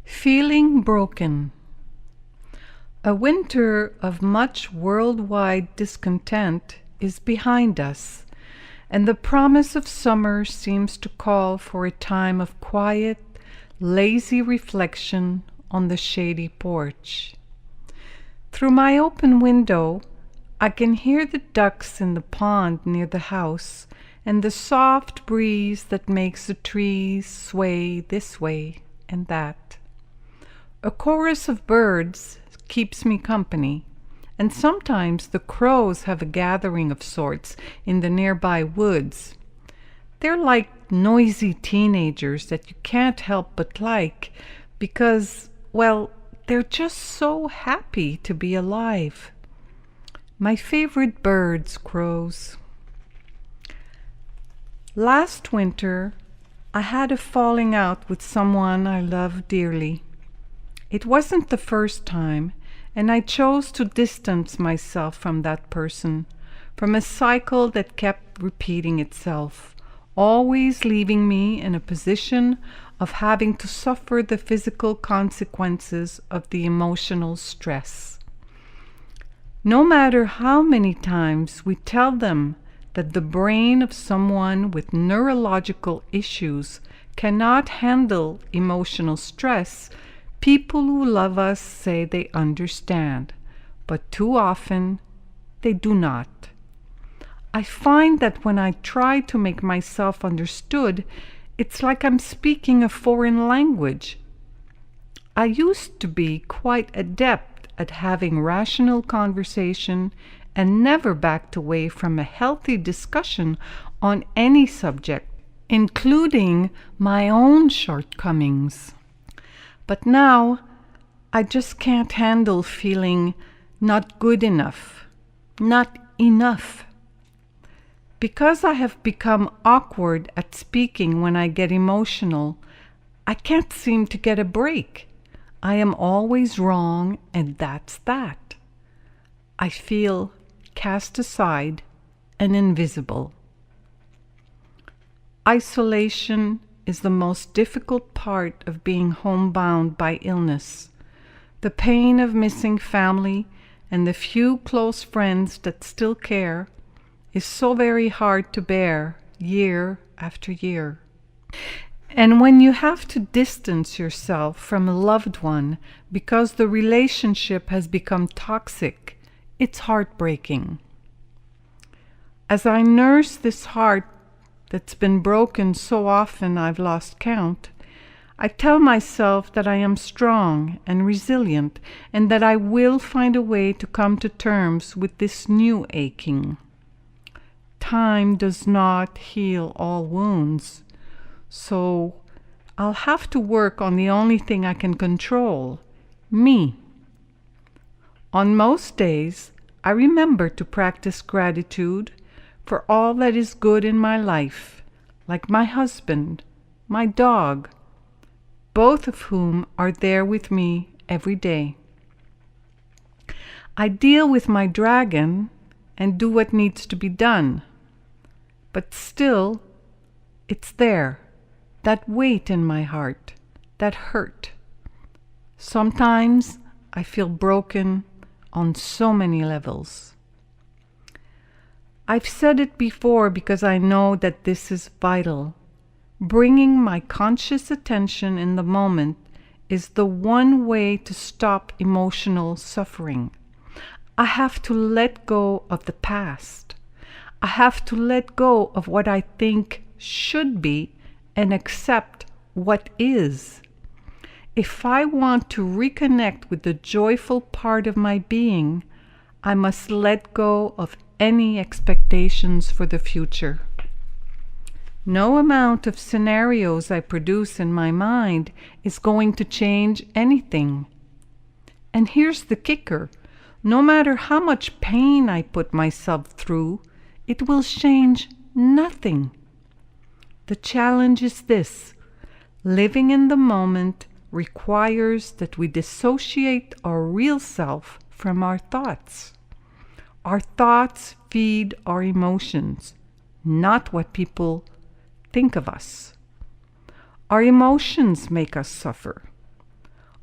Feeling broken. A winter of much worldwide discontent is behind us, and the promise of summer seems to call for a time of quiet, lazy reflection on the shady porch. Through my open window, I can hear the ducks in the pond near the house and the soft breeze that makes the trees sway this way and that. A chorus of birds keeps me company, and sometimes the crows have a gathering of sorts in the nearby woods. They're like noisy teenagers that you can't help but like because, well, they're just so happy to be alive. My favorite birds, crows. Last winter, I had a falling out with someone I love dearly. It wasn't the first time, and I chose to distance myself from that person, from a cycle that kept repeating itself, always leaving me in a position of having to suffer the physical consequences of the emotional stress. No matter how many times we tell them that the brain of someone with neurological issues cannot handle emotional stress, people who love us say they understand, but too often they do not. I find that when I try to make myself understood, it's like I'm speaking a foreign language. I used to be quite adept at having rational conversation and never backed away from a healthy discussion on any subject, including my own shortcomings. But now, I just can't handle feeling not good enough, not enough. Because I have become awkward at speaking when I get emotional, I can't seem to get a break. I am always wrong, and that's that. I feel cast aside and invisible. Isolation is the most difficult part of being homebound by illness. The pain of missing family and the few close friends that still care is so very hard to bear year after year. And when you have to distance yourself from a loved one because the relationship has become toxic, it's heartbreaking. As I nurse this heart that's been broken so often I've lost count, I tell myself that I am strong and resilient and that I will find a way to come to terms with this new aching. Time does not heal all wounds, so I'll have to work on the only thing I can control, me. On most days, I remember to practice gratitude for all that is good in my life, like my husband, my dog, both of whom are there with me every day. I deal with my dragon and do what needs to be done, but still, it's there, that weight in my heart, that hurt. Sometimes I feel broken on so many levels. I've said it before because I know that this is vital. Bringing my conscious attention in the moment is the one way to stop emotional suffering. I have to let go of the past. I have to let go of what I think should be and accept what is. If I want to reconnect with the joyful part of my being, I must let go of any expectations for the future. No amount of scenarios I produce in my mind is going to change anything. And here's the kicker. No matter how much pain I put myself through, it will change nothing. The challenge is this: living in the moment requires that we dissociate our real self from our thoughts. Our thoughts feed our emotions, not what people think of us. Our emotions make us suffer.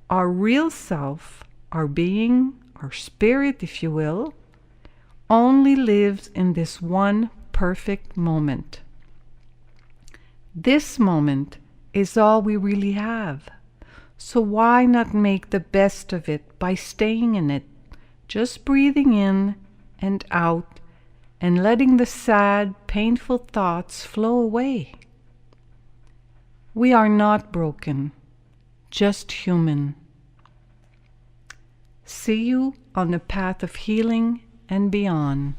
Our real self, our being, our spirit, if you will, only lives in this one perfect moment. This moment is all we really have. So why not make the best of it by staying in it, just breathing in and out and letting the sad, painful thoughts flow away? We are not broken, just human. See you on the path of healing and beyond.